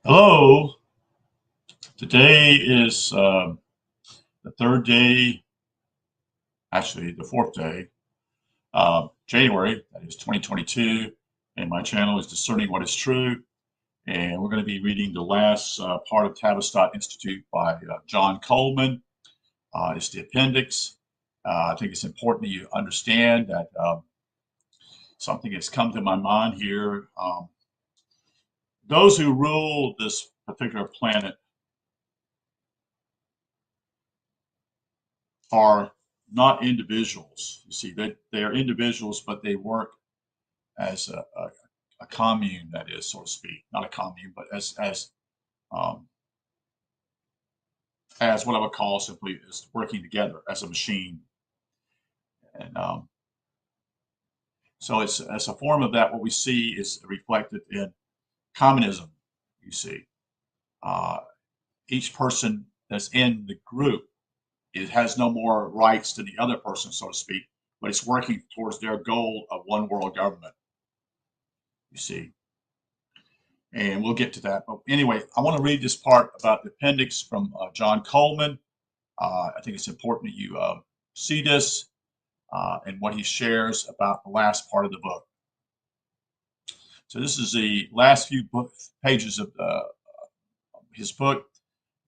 Hello. Today is the third day, actually the fourth day of January, that is 2022, and my channel is Discerning What is True. And we're going to be reading the last part of Tavistock Institute by John Coleman. It's the appendix. I think it's important that you understand that something has come to my mind here. Those who rule this particular planet are not individuals. You see, they are individuals, but they work as a commune, that is, so to speak. Not a commune, but um, as what I would call simply is working together as a machine. And so it's as a form of that, what we see is reflected in communism. You see, uh, each person that's in the group, it has no more rights than the other person, so to speak, but it's working towards their goal of one world government, you see. And we'll get to that. But anyway, I want to read this part about the appendix from John Coleman. I think it's important that you see this and what he shares about the last part of the book. So this is the last few pages of his book.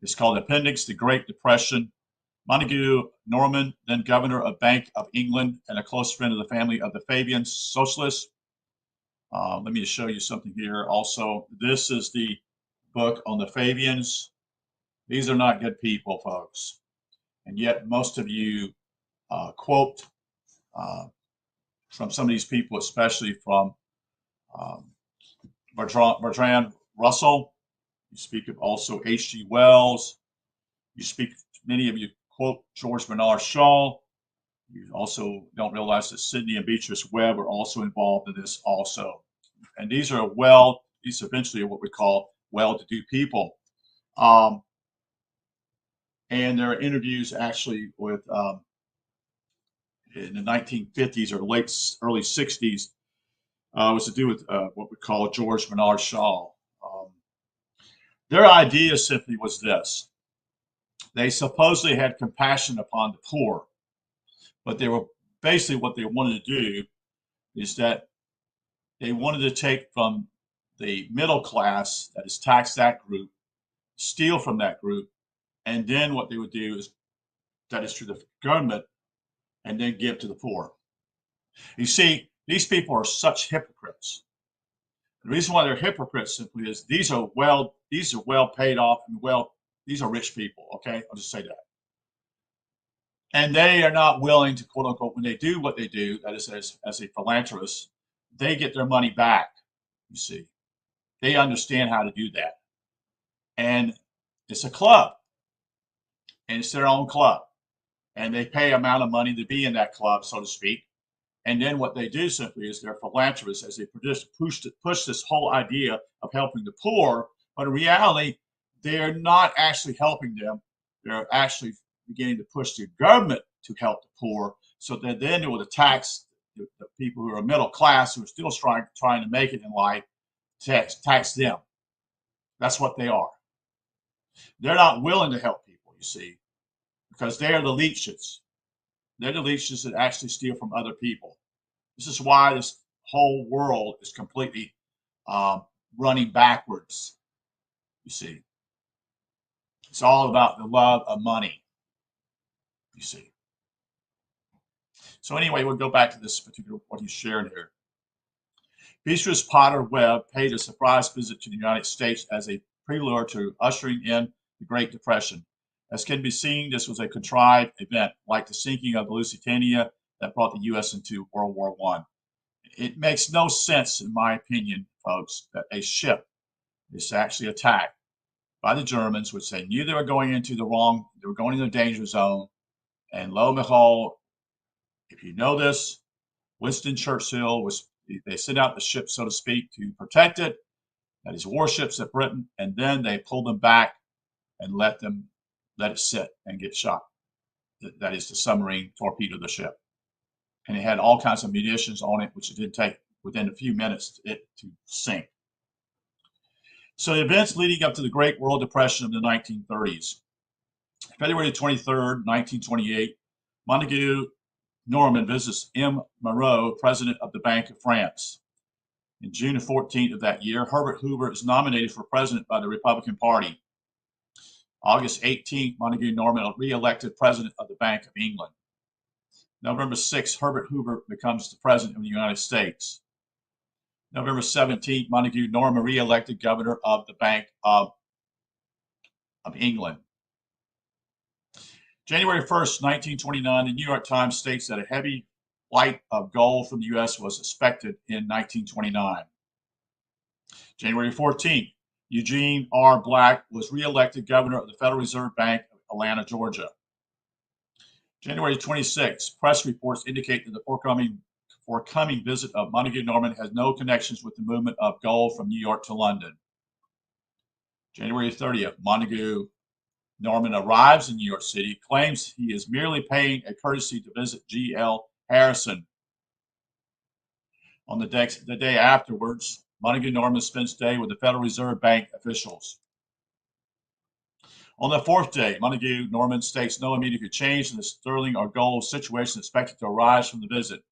It's called Appendix, The Great Depression. Montague Norman, then governor of Bank of England and a close friend of the family of the Fabian socialists. Let me just show you something here. Also, this is the book on the Fabians. These are not good people, folks. And yet most of you quote from some of these people, especially from Bertrand Russell. You speak of also H.G. Wells. You speak, many of you quote George Bernard Shaw. You also don't realize that Sidney and Beatrice Webb are also involved in this also. And these are these eventually are what we call well-to-do people. And there are interviews actually with, in the 1950s or early 60s, was to do with what we call George Bernard Shaw. Their idea simply was this. They supposedly had compassion upon the poor, but they were basically what they wanted to do is that they wanted to take from the middle class, that is tax that group, steal from that group, and then what they would do is, that is through the government, and then give to the poor. You see, these people are such hypocrites. The reason why they're hypocrites simply is these are well paid off and these are rich people, okay? I'll just say that. And they are not willing to, quote unquote, when they do what they do, that is as a philanthropist, they get their money back, you see. They understand how to do that. And it's a club, and it's their own club. And they pay amount of money to be in that club, so to speak. And then what they do simply is they're philanthropists as they push this whole idea of helping the poor. But in reality, they're not actually helping them. They're actually beginning to push the government to help the poor, so that then it will tax the people who are middle class, who are still trying to make it in life, tax them. That's what they are. They're not willing to help people, you see, because they are the leeches. They're the leeches that actually steal from other people. This is why this whole world is completely running backwards, you see. It's all about the love of money, you see. So anyway, we'll go back to this particular, what he's sharing here. Beatrice Potter Webb paid a surprise visit to the United States as a prelude to ushering in the Great Depression. As can be seen, this was a contrived event, like the sinking of the Lusitania that brought the U.S. into World War I. It makes no sense, in my opinion, folks, that a ship is actually attacked by the Germans, which they knew they were going into they were going into the danger zone. And lo and behold, if you know this, Winston Churchill they sent out the ship, so to speak, to protect it. That is warships at Britain, and then they pulled them back and let it sit and get shot. That is, the submarine torpedoed the ship. And it had all kinds of munitions on it, which it did take within a few minutes to sink. So the events leading up to the Great World Depression of the 1930s. February 23rd, 1928, Montague Norman visits M. Moreau, president of the Bank of France. In June 14th of that year, Herbert Hoover is nominated for president by the Republican Party. August 18th, Montague Norman re-elected president of the Bank of England. November 6th, Herbert Hoover becomes the president of the United States. November 17th, Montague Norman re-elected governor of the Bank of England. January 1st, 1929, the New York Times states that a heavy flight of gold from the U.S. was expected in 1929. January 14th, Eugene R. Black was re-elected governor of the Federal Reserve Bank of Atlanta, Georgia. January 26th, press reports indicate that the forthcoming visit of Montague Norman has no connections with the movement of gold from New York to London. January 30th, Montague Norman arrives in New York City, claims he is merely paying a courtesy to visit G.L. Harrison. On the day afterwards, Montague Norman spends the day with the Federal Reserve Bank officials. On the fourth day, Montague Norman states no immediate change in the sterling or gold situation expected to arise from the visit.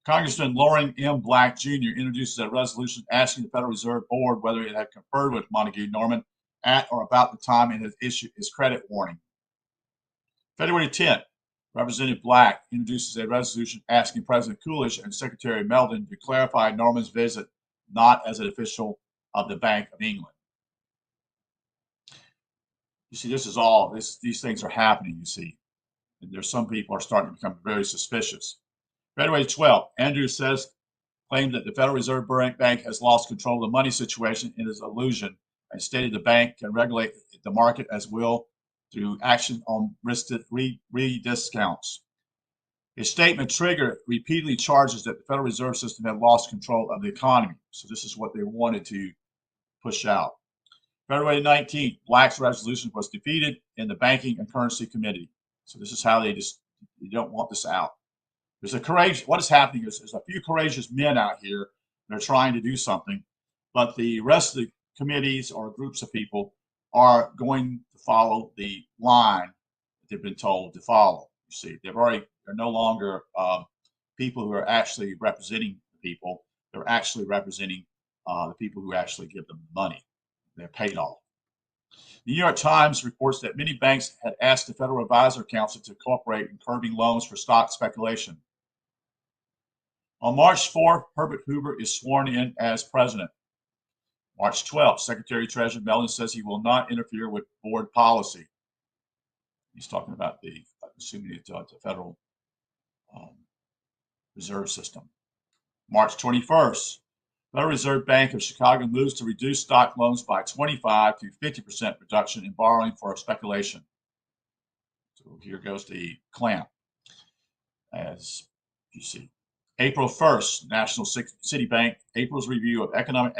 Congressman Loring M. Black Jr. introduces a resolution asking the Federal Reserve Board whether it had conferred with Montague Norman at or about the time it had issued its credit warning. February 10th, Representative Black introduces a resolution asking President Coolidge and Secretary Meldon to clarify Norman's visit not as an official of the Bank of England. You see, this is all, these things are happening, you see. And there's some people are starting to become very suspicious. February 12th, Andrews claimed that the Federal Reserve Bank has lost control of the money situation in his illusion and stated the bank can regulate the market as will through action on re-discounts. His statement triggered repeatedly charges that the Federal Reserve System had lost control of the economy. So this is what they wanted to push out. February 19th, Black's resolution was defeated in the Banking and Currency Committee. So this is how they don't want this out. What is happening is there's a few courageous men out here that are trying to do something, but the rest of the committees or groups of people are going to follow the line that they've been told to follow. You see, they're no longer people who are actually representing the people. They're actually representing the people who actually give them the money. They're paid off. The New York Times reports that many banks had asked the Federal Advisor Council to cooperate in curbing loans for stock speculation. On March 4th, Herbert Hoover is sworn in as president. March 12th, Secretary Treasurer Mellon says he will not interfere with board policy. He's talking about the Federal Reserve System. March 21st, Federal Reserve Bank of Chicago moves to reduce stock loans by 25 to 50% reduction in borrowing for speculation. So here goes the clamp, as you see. April 1st, National City Bank, April's review of economic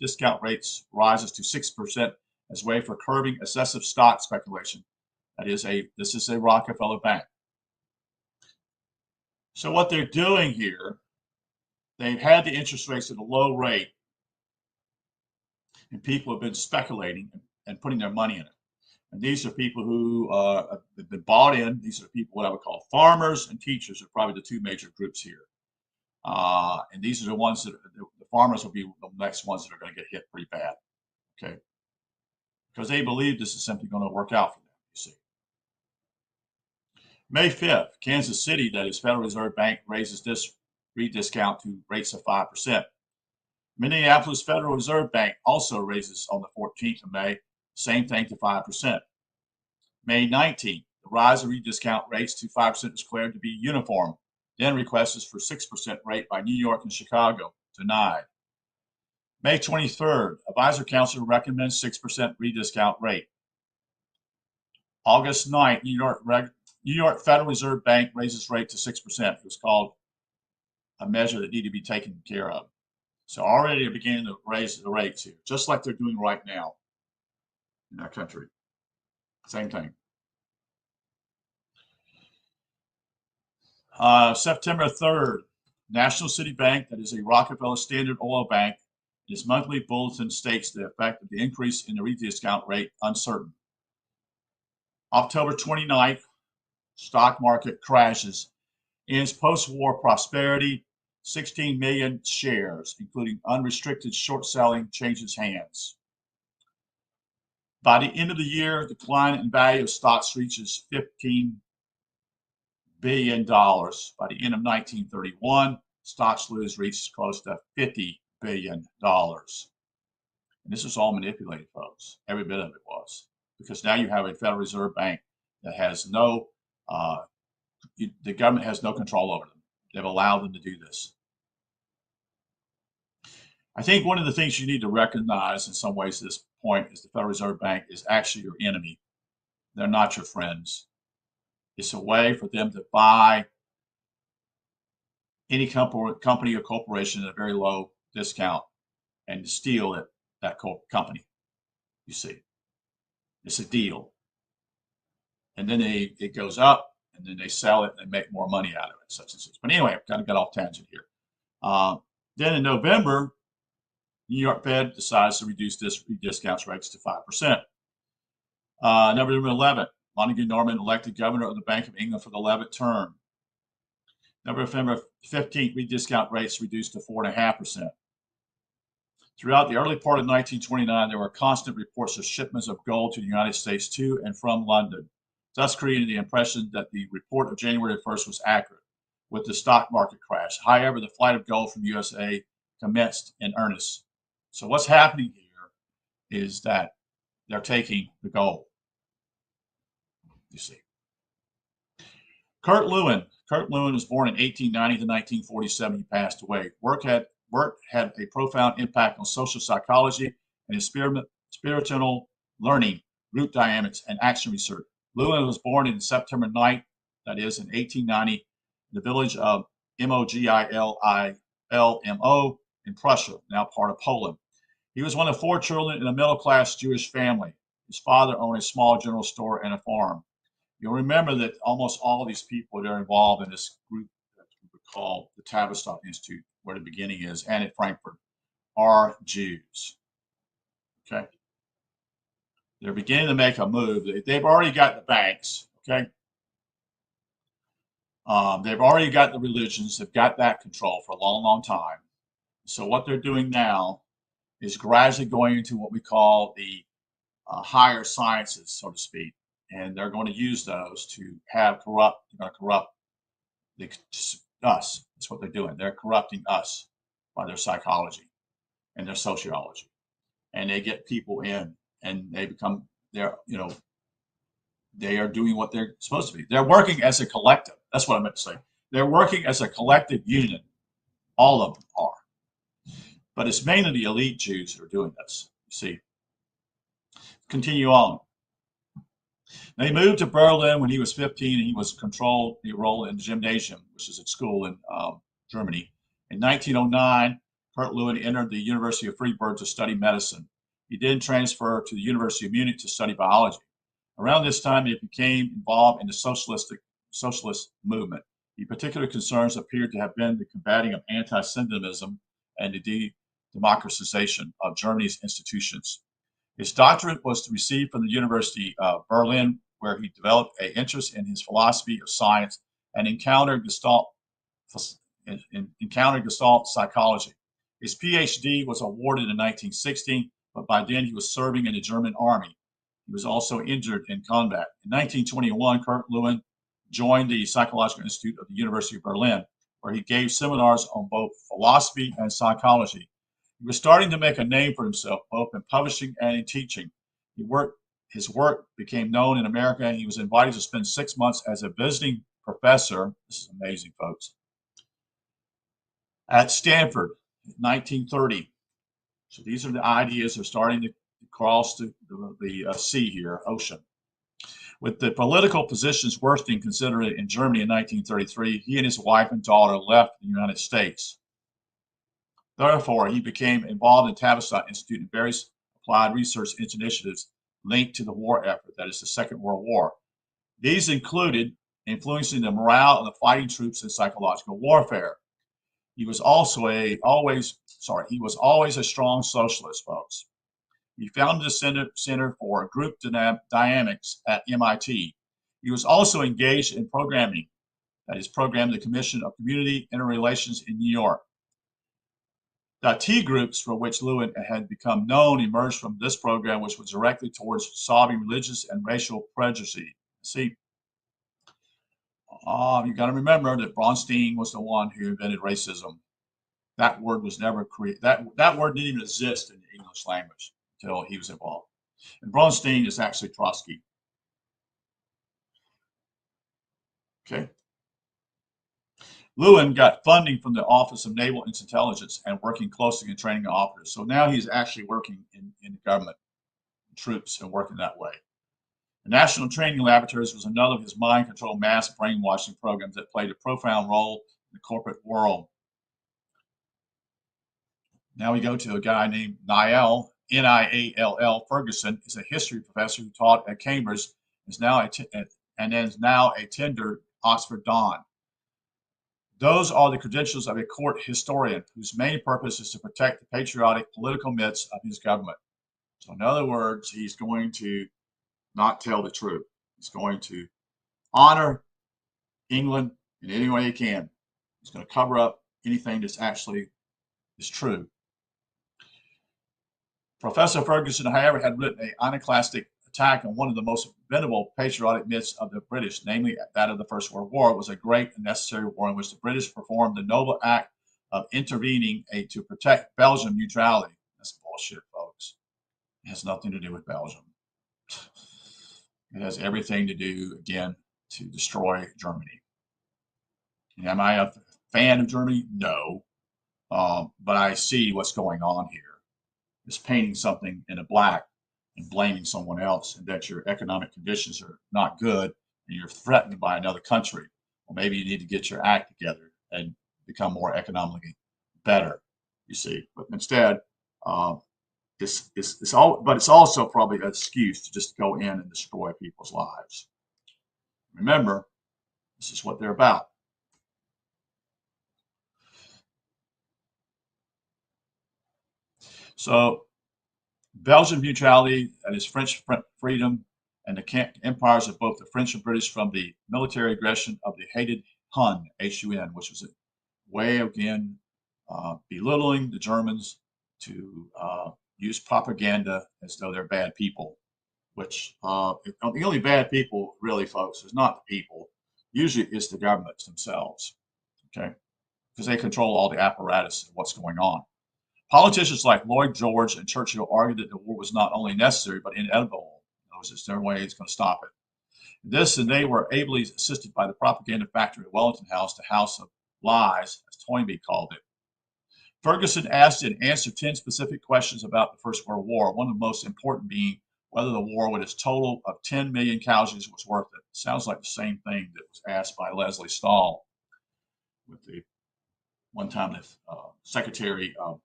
discount rates rises to 6% as a way for curbing excessive stock speculation. This is a Rockefeller bank. So what they're doing here, they've had the interest rates at a low rate, and people have been speculating and putting their money in it. And these are people who have been bought in. These are people, what I would call farmers and teachers, are probably the two major groups here. And these are the ones that the farmers will be the next ones that are going to get hit pretty bad, okay? Because they believe this is simply going to work out for them, you see. May 5th, Kansas City, that is Federal Reserve Bank, raises this rediscount to rates of 5%. Minneapolis Federal Reserve Bank also raises on the 14th of May, same thing to 5%. May 19th, the rise of rediscount rates to 5% is declared to be uniform. Then requests for 6% rate by New York and Chicago, denied. May 23rd, Advisor Council recommends 6% rediscount rate. August 9th, New York Federal Reserve Bank raises rate to 6%. It was called a measure that needed to be taken care of. So already they're beginning to raise the rates here, just like they're doing right now in our country. Same thing. September 3rd, National City Bank, that is a Rockefeller Standard Oil Bank, This monthly bulletin states the effect of the increase in the rediscount rate uncertain. October 29th, stock market crashes. Ends post-war prosperity. 16 million shares, including unrestricted short selling, changes hands. By the end of the year, decline in value of stocks reaches $15 billion. By the end of 1931, stocks lose reaches close to $50 billion. And this was all manipulated, folks. Every bit of it was. Because now you have a Federal Reserve Bank that has no, the government has no control over them. They've allowed them to do this. I think one of the things you need to recognize in some ways at this point is the Federal Reserve Bank is actually your enemy. They're not your friends. It's a way for them to buy any company or corporation at a very low discount and to steal that company. You see, it's a deal. And then it goes up, and then they sell it and they make more money out of it, such and such. But anyway, I've kind of got off tangent here. Then in November, New York Fed decides to reduce discount rates to 5%. November 11th, Montague Norman elected governor of the Bank of England for the 11th term. November 15th, rediscount rates reduced to 4.5%. Throughout the early part of 1929, there were constant reports of shipments of gold to the United States to and from London, thus creating the impression that the report of January 1st was accurate with the stock market crash. However, the flight of gold from USA commenced in earnest. So what's happening here is that they're taking the gold. You see. Kurt Lewin was born in 1890 to 1947. He passed away. Work had a profound impact on social psychology and spiritual learning, group dynamics, and action research. Lewin was born on September 9th, that is, in 1890, in the village of Mogilimo in Prussia, now part of Poland. He was one of 4 children in a middle-class Jewish family. His father owned a small general store and a farm. You'll remember that almost all of these people that are involved in this group that we call the Tavistock Institute, where the beginning is, and at Frankfurt, are Jews. Okay? They're beginning to make a move. They've already got the banks, okay? They've already got the religions. They've got that control for a long, long time. So what they're doing now is gradually going into what we call the higher sciences, so to speak. And they're going to use those to they're going to corrupt us. That's what they're doing. They're corrupting us by their psychology and their sociology. And they get people in and they are doing what they're supposed to be. They're working as a collective. That's what I meant to say. They're working as a collective union. All of them are. But it's mainly the elite Jews who are doing this, you see. Continue on. They moved to Berlin when he was 15, and he was enrolled in the gymnasium, which is a school in Germany. In 1909, Kurt Lewin entered the University of Freiburg to study medicine. He then transferred to the University of Munich to study biology. Around this time, he became involved in the socialist movement. The particular concerns appeared to have been the combating of anti-Semitism and the democratization of Germany's institutions. His doctorate was received from the University of Berlin, where he developed an interest in his philosophy of science and encountered Gestalt psychology. His PhD was awarded in 1916, but by then he was serving in the German army. He was also injured in combat. In 1921, Kurt Lewin joined the Psychological Institute of the University of Berlin, where he gave seminars on both philosophy and psychology. He was starting to make a name for himself, both in publishing and in teaching. His work became known in America, and he was invited to spend 6 months as a visiting professor. This is amazing, folks. At Stanford in 1930. So these are the ideas that are starting to cross the sea here, ocean. With the political positions worsening considerably in Germany in 1933, he and his wife and daughter left the United States. Therefore, he became involved in Tavistock Institute and various applied research initiatives linked to the war effort, that is the Second World War. These included influencing the morale of the fighting troops in psychological warfare. He was also he was always a strong socialist, folks. He founded the Center for Group Dynamics at MIT. He was also engaged in programming, that is, programmed the Commission of Community Interrelations in New York. The T groups for which Lewin had become known emerged from this program, which was directly towards solving religious and racial prejudice. See, you got to remember that Bronstein was the one who invented racism. That word was never created. That word didn't even exist in the English language until he was involved. And Bronstein is actually Trotsky. Okay. Lewin got funding from the Office of Naval Intelligence and working closely in training officers. So now he's actually working in the government, troops, and working that way. The National Training Laboratories was another of his mind control mass brainwashing programs that played a profound role in the corporate world. Now we go to a guy named Niall, Niall Ferguson, is a history professor who taught at Cambridge, is now a tender Oxford Don. Those are the credentials of a court historian whose main purpose is to protect the patriotic political myths of his government. So in other words, he's going to not tell the truth. He's going to honor England in any way he can. He's going to cover up anything that's actually is true. Professor Ferguson, however, had written an iconoclastic attack on one of the most venerable patriotic myths of the British, namely that of the First World War. It was a great and necessary war in which the British performed the noble act of intervening to protect Belgian neutrality. That's bullshit, folks. It has nothing to do with Belgium. It has everything to do, again, to destroy Germany. And am I a fan of Germany? No. But I see what's going on here. It's painting something in a black and blaming someone else, and that your economic conditions are not good and you're threatened by another country. Well, maybe you need to get your act together and become more economically better, you see. But instead, it's also probably an excuse to just go in and destroy people's lives. Remember, this is what they're about. So, Belgian neutrality, that is French freedom, and the empires of both the French and British from the military aggression of the hated Hun, H-U-N, which was a way, again, belittling the Germans to use propaganda as though they're bad people, which the only bad people, really, folks, is not the people. Usually it's the governments themselves, okay? Because they control all the apparatus and what's going on. Politicians like Lloyd George and Churchill argued that the war was not only necessary, but inevitable. In other words, their way is going to stop it. This, and they were ably assisted by the propaganda factory at Wellington House, the House of Lies, as Toynbee called it. Ferguson asked and answered 10 specific questions about the First World War, one of the most important being whether the war with its total of 10 million casualties was worth it. Sounds like the same thing that was asked by Leslie Stahl with the one time the Secretary of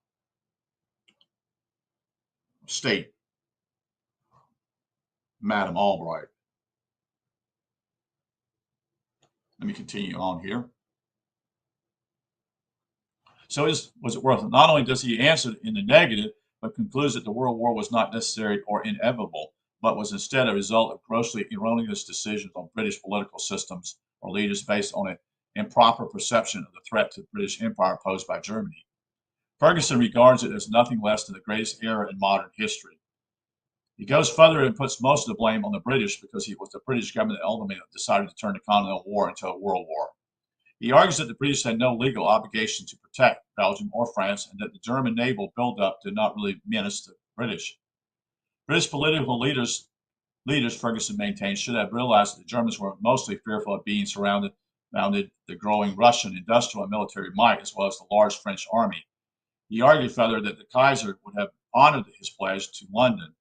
State, Madam Albright. Let me continue on here. So was it worth it? Not only does he answer in the negative, but concludes that the World War was not necessary or inevitable, but was instead a result of grossly erroneous decisions on British political systems or leaders based on an improper perception of the threat to the British Empire posed by Germany. Ferguson regards it as nothing less than the greatest error in modern history. He goes further and puts most of the blame on the British because it was the British government that ultimately decided to turn the Continental War into a world war. He argues that the British had no legal obligation to protect Belgium or France, and that the German naval buildup did not really menace the British. British political leaders, Ferguson maintains, should have realized that the Germans were mostly fearful of being surrounded the growing Russian industrial and military might, as well as the large French army. He argued further that the Kaiser would have honored his pledge to London,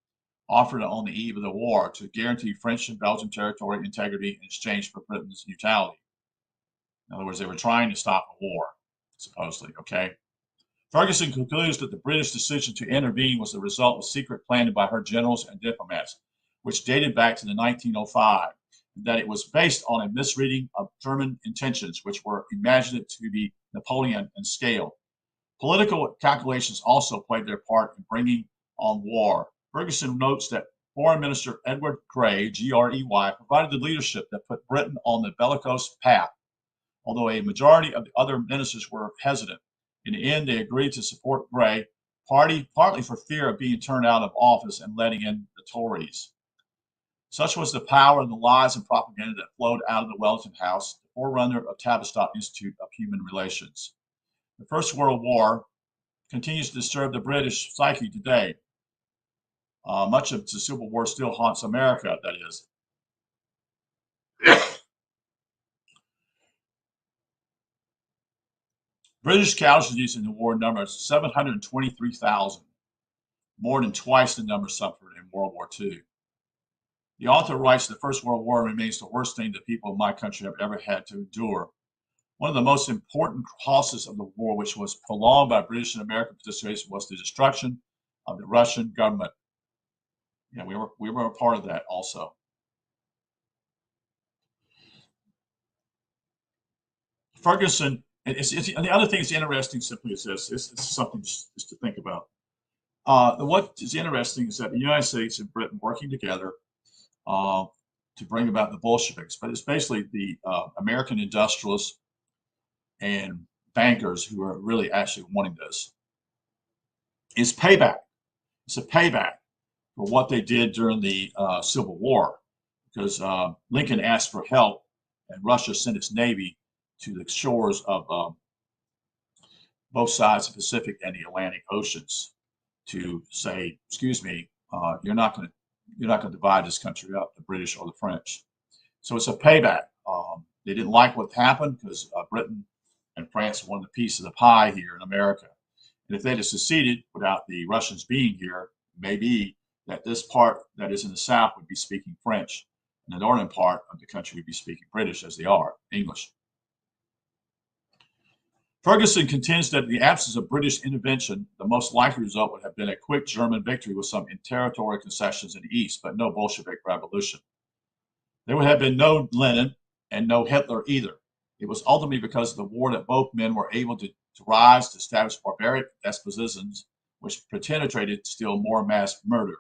offered on the eve of the war, to guarantee French and Belgian territory integrity in exchange for Britain's neutrality. In other words, they were trying to stop a war, supposedly, okay? Ferguson concludes that the British decision to intervene was the result of secret planning by her generals and diplomats, which dated back to the 1905. that it was based on a misreading of German intentions, which were imagined to be Napoleon in scale. Political calculations also played their part in bringing on war. Ferguson notes that Foreign Minister Edward Grey, Grey, provided the leadership that put Britain on the bellicose path, although a majority of the other ministers were hesitant. In the end, they agreed to support Grey, partly for fear of being turned out of office and letting in the Tories. Such was the power of the lies and propaganda that flowed out of the Wellington House, the forerunner of Tavistock Institute of Human Relations. The First World War continues to disturb the British psyche today. Much of the Civil War still haunts America, that is. British casualties in the war numbered 723,000, more than twice the number suffered in World War II. The author writes, the First World War remains the worst thing the people of my country have ever had to endure. One of the most important causes of the war, which was prolonged by British and American participation, was the destruction of the Russian government. Yeah, we were a part of that also. Ferguson, and the other thing that's interesting simply is this. It's something just to think about. What is interesting is that the United States and Britain working together to bring about the Bolsheviks, but it's basically the American industrialists and bankers who are really actually wanting this. It's payback. It's a payback for what they did during the Civil War, because Lincoln asked for help and Russia sent its navy to the shores of both sides of the Pacific and the Atlantic Oceans to say, excuse me, you're not going to divide this country up, the British or the French. So it's a payback. They didn't like what happened because Britain and France wanted a piece of the pie here in America. And if they'd have seceded without the Russians being here, maybe that this part that is in the South would be speaking French, and the northern part of the country would be speaking British, as they are, English. Ferguson contends that in the absence of British intervention, the most likely result would have been a quick German victory with some territorial concessions in the East, but no Bolshevik revolution. There would have been no Lenin and no Hitler either. It was ultimately because of the war that both men were able to rise to establish barbaric despotisms, which penetrated still more mass murder.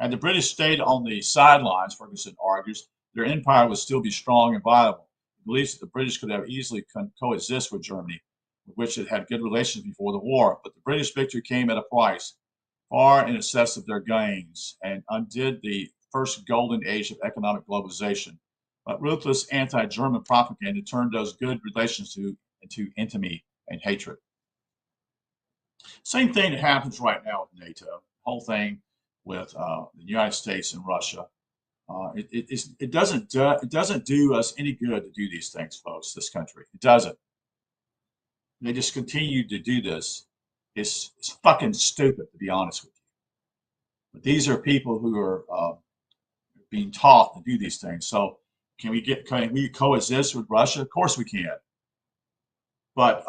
Had the British stayed on the sidelines, Ferguson argues, their empire would still be strong and viable. He believes that the British could have easily coexist with Germany, with which it had good relations before the war, but the British victory came at a price, far in excess of their gains, and undid the first golden age of economic globalization. But ruthless anti-German propaganda turned those good relations into infamy and hatred. Same thing that happens right now with NATO. The whole thing with the United States and Russia. It doesn't do us any good to do these things, folks. This country, it doesn't. They just continue to do this. It's fucking stupid, to be honest with you. But these are people who are being taught to do these things. So can we coexist with Russia? Of course we can. But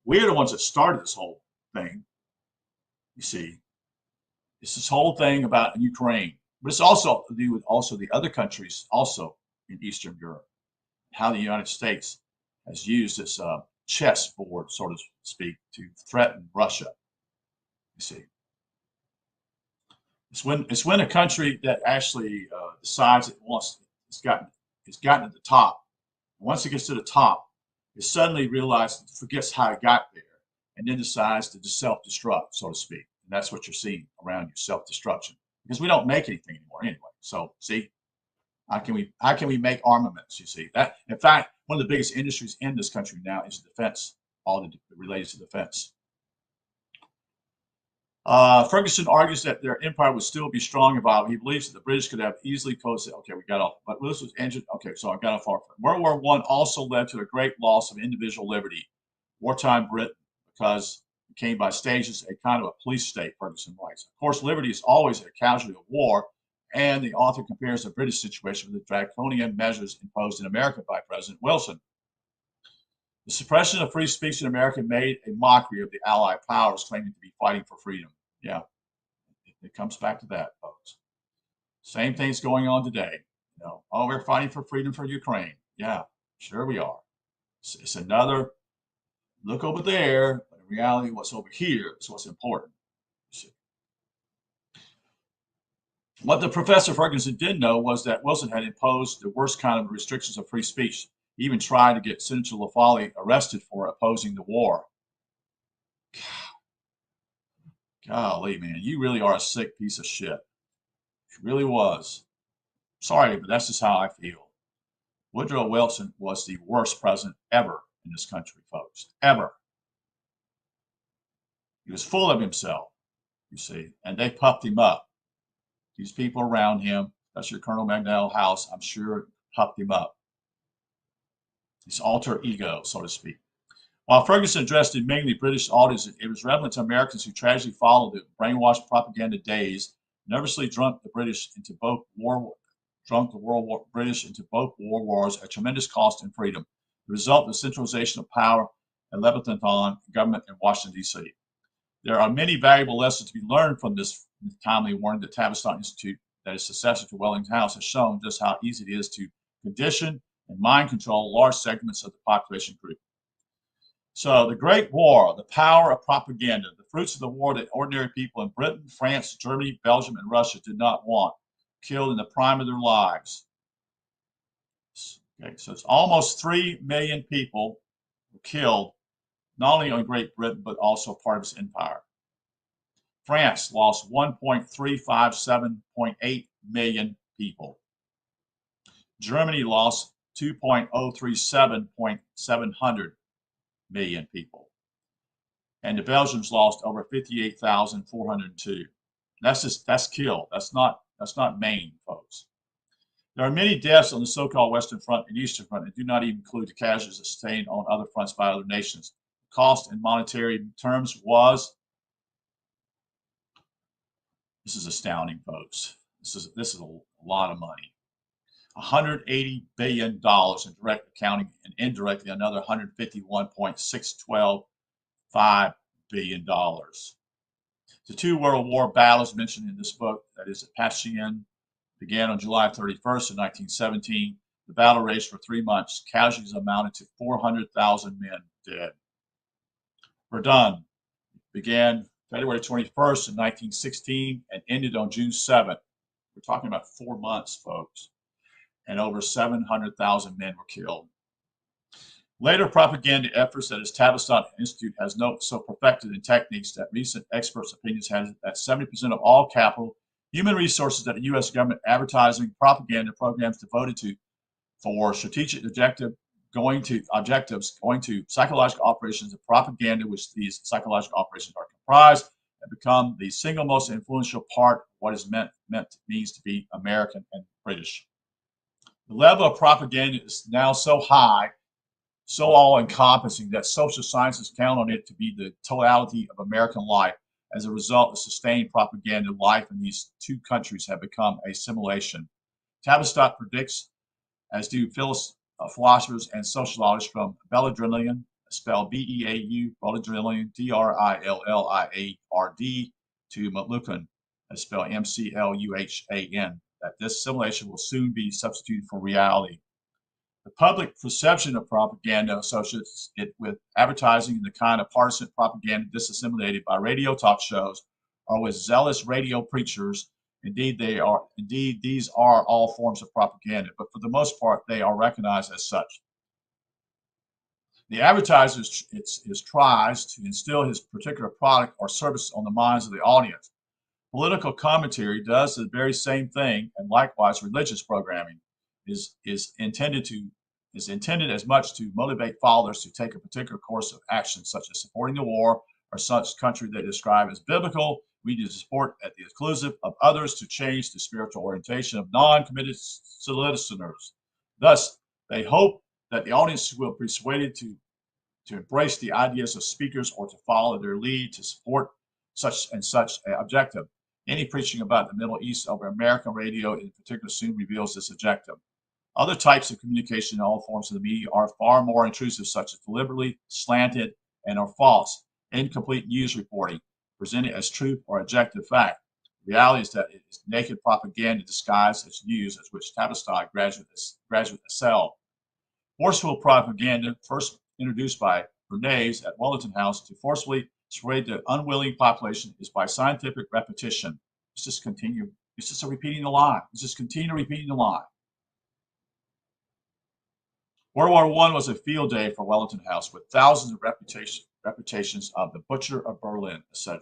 we're the ones that started this whole thing. You see, it's this whole thing about Ukraine, but it's also to do with also the other countries also in Eastern Europe, how the United States has used this chessboard, so to speak, to threaten Russia. You see, it's when a country that actually decides it's gotten to the top. Once it gets to the top, it suddenly realizes, forgets how it got there, and then decides to just self-destruct, so to speak. And that's what you're seeing around you, self-destruction, because we don't make anything anymore anyway. So see, how can we make armaments? You see that. In fact, one of the biggest industries in this country now is defense, all related to defense. Ferguson argues that their empire would still be strong and viable. He believes that the British could have easily coexisted. Okay, we got off, but this was engine. Okay, so I got off far. World War I also led to a great loss of individual liberty. Wartime Britain, because it came by stages, a kind of a police state, Ferguson writes. Of course, liberty is always a casualty of war, and the author compares the British situation with the draconian measures imposed in America by President Wilson. The suppression of free speech in America made a mockery of the Allied powers claiming to be fighting for freedom. Yeah, it comes back to that, folks. Same thing's going on today. You know, oh, we're fighting for freedom for Ukraine. Yeah, sure we are. It's another look over there, but in reality, what's over here is what's important. What the Professor Ferguson did know was that Wilson had imposed the worst kind of restrictions of free speech. He even tried to get Senator LaFollette arrested for opposing the war. Golly, man, you really are a sick piece of shit. It really was. Sorry, but that's just how I feel. Woodrow Wilson was the worst president ever in this country, folks. Ever. He was full of himself, you see, and they puffed him up. These people around him, especially Colonel McDowell House, I'm sure puffed him up. His alter ego, so to speak. While Ferguson addressed a mainly British audience, it was relevant to Americans who tragically followed the brainwashed propaganda days, nervously drunk the British into both British into both war wars at tremendous cost and freedom. The result was centralization of power and Leviathan government in Washington, D.C. There are many valuable lessons to be learned from this timely warning. The Tavistock Institute, that is successor to Wellington House, has shown just how easy it is to condition and mind control large segments of the population group. So the Great War, the power of propaganda, the fruits of the war that ordinary people in Britain, France, Germany, Belgium, and Russia did not want, killed in the prime of their lives. Okay, so it's almost 3 million people were killed, not only in Great Britain, but also part of its empire. France lost 1.357.8 million people. Germany lost 2.037.700 million people. And the Belgians lost over 58,402. That's killed. That's not Maine, folks. There are many deaths on the so-called Western Front and Eastern Front and do not even include the casualties sustained on other fronts by other nations. The cost in monetary terms was, this is astounding, folks. This is a lot of money. $180 billion in direct accounting and indirectly another $151.612 billion. The two World War battles mentioned in this book, that is Appendix, began on July 31st of 1917. The battle raged for 3 months. Casualties amounted to 400,000 men dead. Verdun began February 21st of 1916 and ended on June 7th. We're talking about 4 months, folks. And over 700,000 men were killed. Later propaganda efforts that its Tavistock Institute has so perfected in techniques that recent experts' opinions had that 70% of all capital, human resources that the U.S. government advertising propaganda programs devoted for strategic objectives going to psychological operations and propaganda, which these psychological operations are comprised, have become the single most influential part of what is means to be American and British. The level of propaganda is now so high, so all-encompassing that social sciences count on it to be the totality of American life. As a result of sustained propaganda, life in these two countries have become a simulation. Tavistock predicts, as do philosophers and sociologists, from Belladrillian, spelled B-E-A-U, Belladrillian, D-R-I-L-L-I-A-R-D, to McLuhan, spelled M-C-L-U-H-A-N, that this simulation will soon be substituted for reality. The public perception of propaganda associates it with advertising and the kind of partisan propaganda disseminated by radio talk shows or with zealous radio preachers. Indeed, these are all forms of propaganda, but for the most part, they are recognized as such. The advertiser tries to instill his particular product or service on the minds of the audience. Political commentary does the very same thing, and likewise, religious programming is intended as much to motivate followers to take a particular course of action, such as supporting the war or such country they describe as biblical. We need to support at the exclusive of others to change the spiritual orientation of non-committed listeners. Thus, they hope that the audience will be persuaded to embrace the ideas of speakers or to follow their lead to support such and such objective. Any preaching about the Middle East over American radio in particular soon reveals this objective. Other types of communication in all forms of the media are far more intrusive, such as deliberately slanted and or false, incomplete news reporting, presented as truth or objective fact. reality is that it is naked propaganda disguised as news, as which Tavistock graduate excel. Forceful propaganda, first introduced by Bernays at Wellington House to forcefully persuade the unwilling population, is by scientific repetition. It's just continue. It's just repeating the lie. It's just continue repeating the lie. World War I was a field day for Wellington House, with thousands of reputations of the Butcher of Berlin, etc.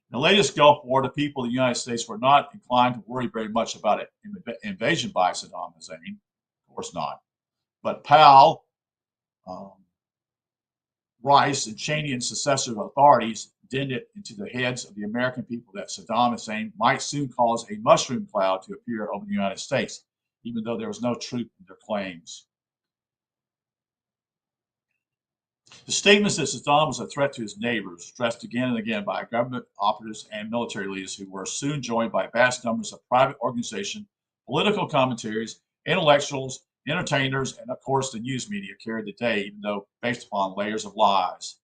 In the latest Gulf War, the people of the United States were not inclined to worry very much about an invasion by Saddam Hussein. Of course not. But Powell, Rice, and Cheney and successive authorities dinned it into the heads of the American people that Saddam Hussein might soon cause a mushroom cloud to appear over the United States, even though there was no truth in their claims. The statements that Saddam was a threat to his neighbors, stressed again and again by government operatives and military leaders, who were soon joined by vast numbers of private organizations, political commentaries, intellectuals, entertainers, and of course the news media, carried the day, even though based upon layers of lies.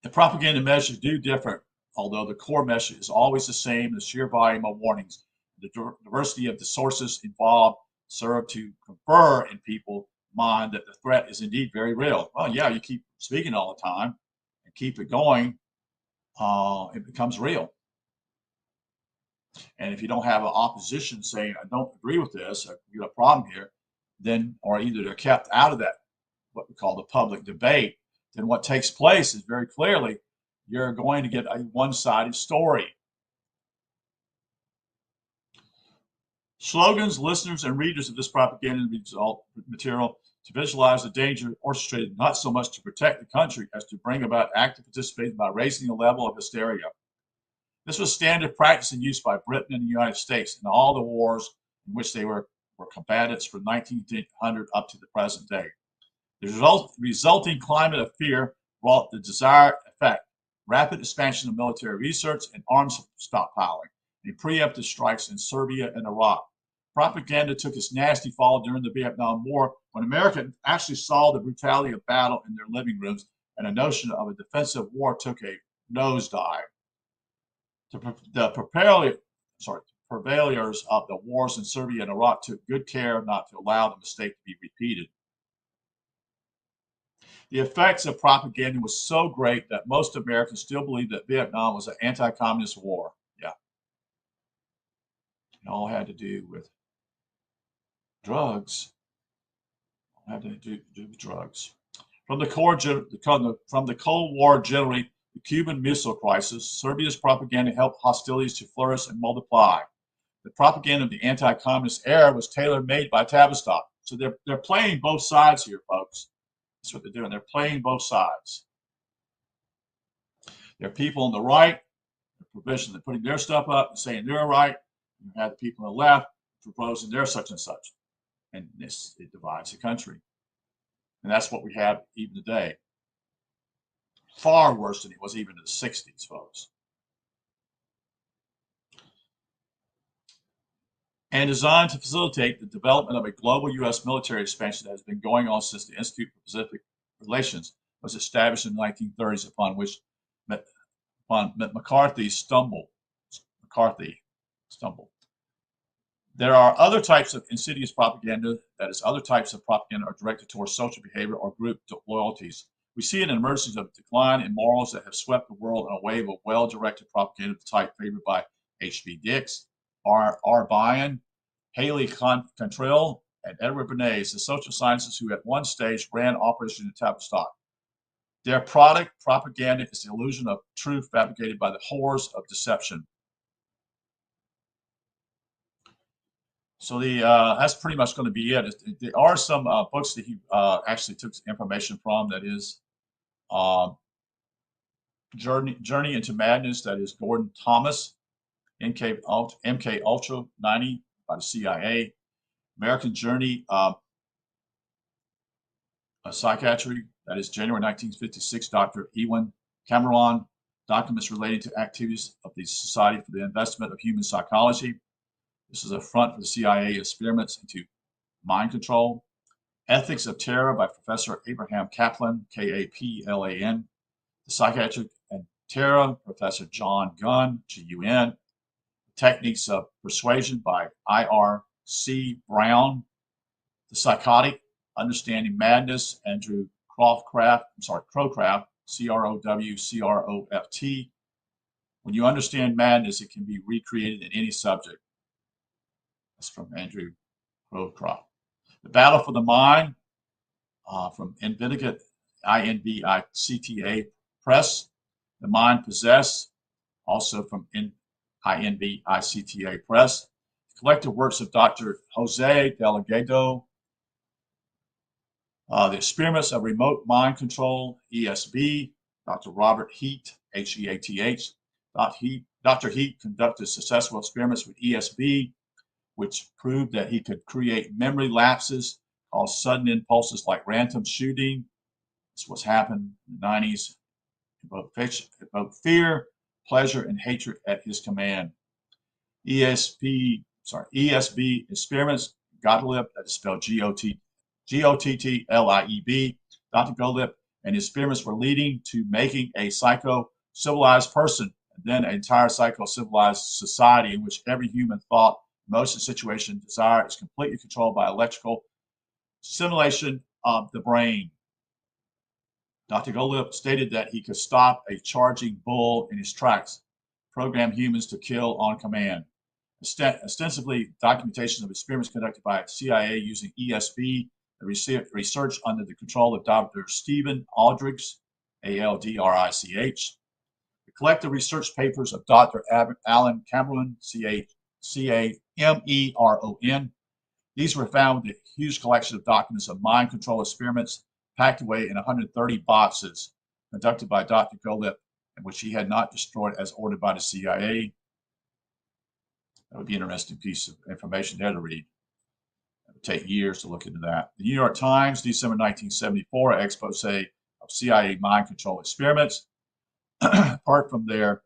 The propaganda measures do differ, although the core message is always the same. The sheer volume of warnings, the diversity of the sources involved serve to confer in people's mind that the threat is indeed very real. Well, yeah, you keep speaking all the time and keep it going, it becomes real. And if you don't have an opposition saying, I don't agree with this, or you got a problem here, then, or either they're kept out of that, what we call the public debate, then what takes place is very clearly you're going to get a one-sided story. Slogans, listeners, and readers of this propaganda material to visualize the danger orchestrated not so much to protect the country as to bring about active participation by raising the level of hysteria. This was standard practice in use by Britain and the United States in all the wars in which they were combatants from 1900 up to the present day. The resulting climate of fear brought the desired effect: rapid expansion of military research and arms stockpiling, and preemptive strikes in Serbia and Iraq. Propaganda took its nasty fall during the Vietnam War, when Americans actually saw the brutality of battle in their living rooms, and the notion of a defensive war took a nosedive. The purveyors of the wars in Serbia and Iraq took good care not to allow the mistake to be repeated. The effects of propaganda was so great that most Americans still believe that Vietnam was an anti-communist war. Yeah. It all had to do with drugs. All had to do with drugs. From the Cold War generally, the Cuban Missile Crisis, Serbia's propaganda helped hostilities to flourish and multiply. The propaganda of the anti-communist era was tailor-made by Tavistock. So they're playing both sides here, folks. That's what they're doing. They're playing both sides. There are people on the right, they're putting their stuff up and saying they're right. You have the people on the left proposing they're such and such. And it divides the country. And that's what we have even today. Far worse than it was even in the 60s, folks. And designed to facilitate the development of a global U.S. military expansion that has been going on since the Institute for Pacific Relations was established in the 1930s, upon McCarthy stumbled. There are other types of insidious propaganda, that is, other types of propaganda are directed towards social behavior or group loyalties. We see an emergence of decline in morals that have swept the world in a wave of well-directed propaganda of the type favored by H.B. Dix, R. Bryan, Haley Cantrell, and Edward Bernays, the social scientists who at one stage ran Operation in Tavistock. Their product, propaganda, is the illusion of truth fabricated by the horrors of deception. So that's pretty much going to be it. There are some books that he actually took information from. That is Journey into Madness. That is Gordon Thomas. MK Ultra 90 by the CIA. American Journey Psychiatry. That is January 1956. Dr. Ewan Cameron. Documents relating to activities of the Society for the Investment of Human Psychology. This is a front for the CIA experiments into mind control. Ethics of Terror by Professor Abraham Kaplan, Kaplan. The Psychiatric and Terra, Professor John Gunn, Gun. Techniques of Persuasion by I.R.C. Brown. The Psychotic, Understanding Madness, Andrew Crowcraft, Crowcroft. When you understand madness, it can be recreated in any subject. That's from Andrew Crowcroft. The Battle for the Mind, from Invicta, INVICTA Press. The Mind Possessed, also from INVICTA Press. Collected works of Dr. Jose Delgado. The Experiments of Remote Mind Control, ESB, Dr. Robert Heath, Heath. Dr. Heath conducted successful experiments with ESB, which proved that he could create memory lapses, cause sudden impulses like random shooting. This was happened in the 90s. Evoke fear, pleasure, and hatred at his command. ESB experiments, Gottlieb, that is spelled Gottlib, Dr. Gottlieb and his experiments were leading to making a psycho-civilized person, and then an entire psycho-civilized society in which every human thought, emotion, situation, desire is completely controlled by electrical stimulation of the brain. Dr. Gottlieb stated that he could stop a charging bull in his tracks, program humans to kill on command. Ostensibly, documentation of experiments conducted by CIA using ESB, research under the control of Dr. Stephen Aldrich, Aldrich. The collected research papers of Dr. Alan Cameron, Cameron. These were found with a huge collection of documents of mind control experiments packed away in 130 boxes conducted by Dr. Gottlieb, and which he had not destroyed as ordered by the CIA. That would be an interesting piece of information there to read. It would take years to look into that. The New York Times, December 1974, expose of CIA mind control experiments. Apart from the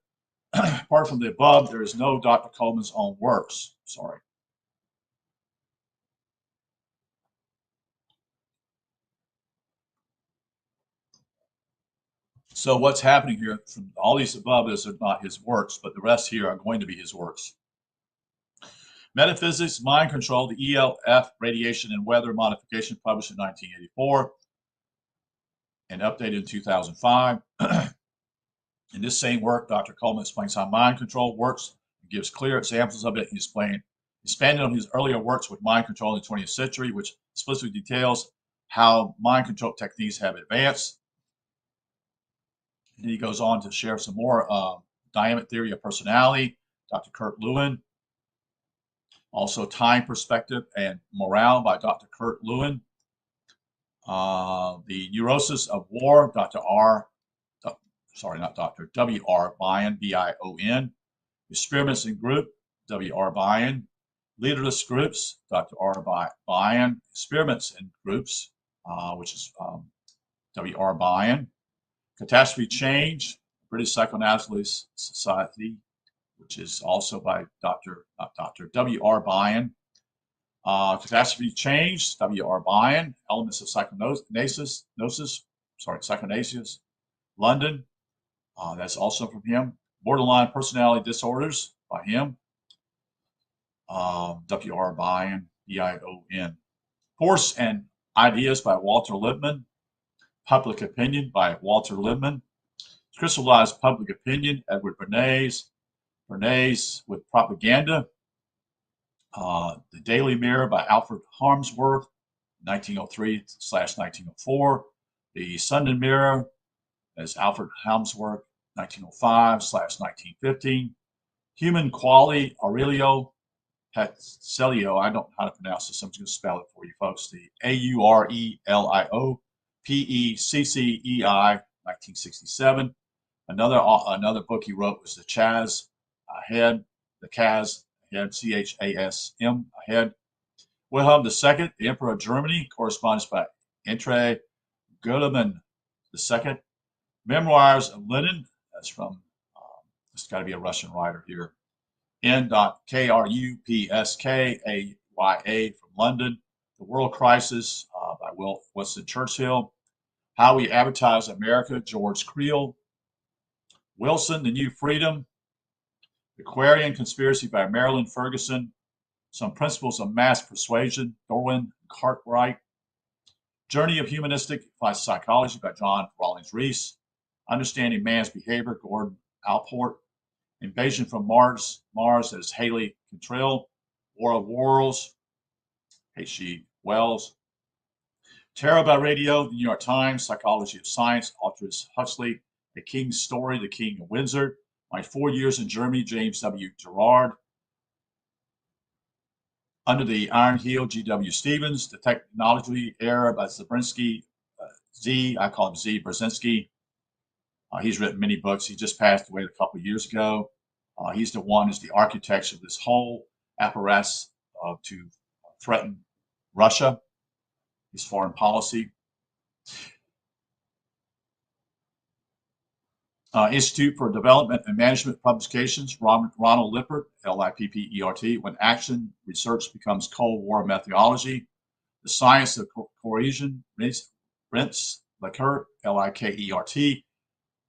above, there is no Dr. Coleman's own works. Sorry. So what's happening here from all these above is not his works, but the rest here are going to be his works. Metaphysics, Mind Control, the ELF, Radiation and Weather Modification, published in 1984 and updated in 2005. In this same work, Dr. Coleman explains how mind control works and gives clear examples of it. He expanded on his earlier works with mind control in the 20th century, which explicitly details how mind control techniques have advanced. And he goes on to share some more dynamic theory of personality, Dr. Kurt Lewin. Also, Time Perspective and Morale by Dr. Kurt Lewin. The Neurosis of War, W.R. Bion, B-I-O-N. Experiments in Group, W.R. Bion. Leaderless Groups, Dr. R. Bion. Experiments in Groups, which is W.R. Bion. Catastrophe Change, British Psychoanalysis Society, which is also by W.R. Bion. Catastrophe Change, W.R. Bion. Elements of Psychoanalysis, London. That's also from him. Borderline Personality Disorders by him. W.R. Bion, B-I-O-N. Force and Ideas by Walter Lippmann. Public Opinion by Walter Lippmann. Crystallized Public Opinion, Edward Bernays with Propaganda. The Daily Mirror by Alfred Harmsworth, 1903/1904. The Sunday Mirror is Alfred Harmsworth, 1905/1915. Human Quality, Aurelio Petzolio. I don't know how to pronounce this. I'm just going to spell it for you folks. The Aurelio Peccei, 1967. Another book he wrote was The Chaz Ahead, Chasm Ahead. Wilhelm II, the Emperor of Germany, correspondence by Entre Guillermin II. Memoirs of Lenin, that's from, it's got to be a Russian writer here. N.Krupskaya from London. The World Crisis by Winston Churchill. How We Advertise America, George Creel. Wilson, The New Freedom, Aquarian Conspiracy by Marilyn Ferguson, Some Principles of Mass Persuasion, Darwin Cartwright, Journey of Humanistic Psychology by John Rawlings Rees, Understanding Man's Behavior, Gordon Allport, Invasion from Mars, that is Haley Cantrell, War of Worlds, H.G. Wells, Terror by Radio, The New York Times, Psychology of Science, Aldous Huxley, The King's Story, The King of Windsor, My 4 Years in Germany, James W. Gerard, Under the Iron Heel, G.W. Stevens, The Technology Era by Zabrinsky, I call him Z. Brzezinski. He's written many books. He just passed away a couple of years ago. He's the one who's the architect of this whole apparatus to threaten Russia, his foreign policy. Institute for Development and Management Publications, Ronald Lippert, Lippert, When Action Research Becomes Cold War Methodology, The Science of Coercion, Rentz Likert, Likert,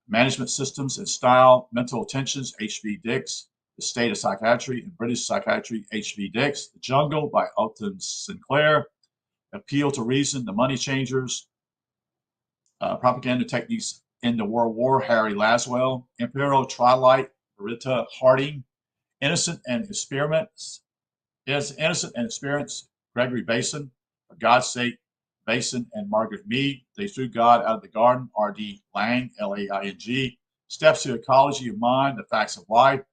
Management Systems and Style, Mental Tensions, H.V. Dix, The State of Psychiatry and British Psychiatry, H.V. Dix, The Jungle by Upton Sinclair, Appeal to Reason, The Money Changers, Propaganda Techniques in the World War, Harry Laswell, Imperial Trilite, Rita Harding, Innocent and Experiments, Gregory Basin, For God's Sake, Basin and Margaret Mead, They Threw God Out of the Garden, R.D. Lang, Laing, Steps to Ecology of Mind, The Facts of Life,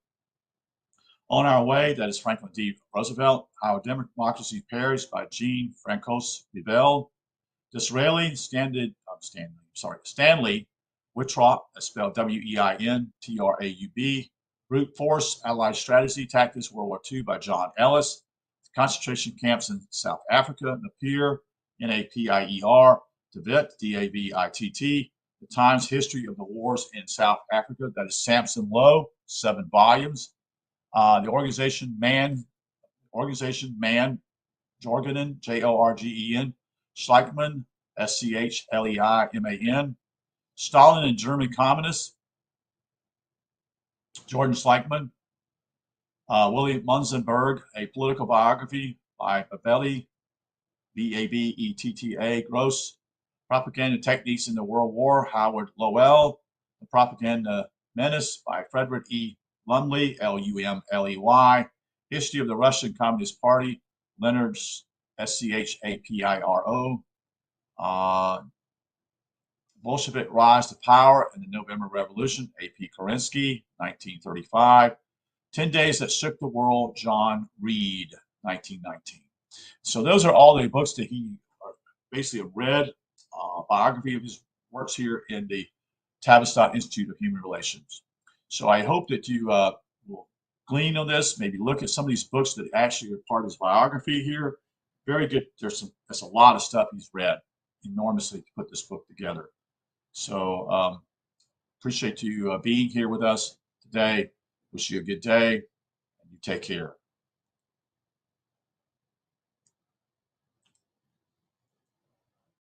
On Our Way, that is Franklin D. Roosevelt, How Democracy Perished by Jean Francois Ribel, Disraeli, Stanley Wittrock, that's spelled Weintraub, Brute Force, Allied Strategy, Tactics, World War II by John Ellis, Concentration Camps in South Africa, Napier, Napier, Davitt, Davitt, The Times History of the Wars in South Africa, that is Sampson Low, 7 volumes. The Organization Man, Jorgen, Jorgen, Schleichman, Schleiman, Stalin and German Communists, Jordan Schleichman, William Munzenberg, A Political Biography by Babetta, Babbetta, Gross, Propaganda Techniques in the World War, Howard Lowell, The Propaganda Menace by Frederick E. Lumley, Lumley, History of the Russian Communist Party, Leonard Schapiro, Bolshevik Rise to Power and the November Revolution, A.P. Kerensky, 1935, 10 Days That Shook the World, John Reed, 1919. So those are all the books that he basically read, biography of his works here in the Tavistock Institute of Human Relations. So I hope that you will glean on this, maybe look at some of these books that actually are part of his biography here. Very good. That's a lot of stuff he's read enormously to put this book together. So appreciate you being here with us today. Wish you a good day, and you take care.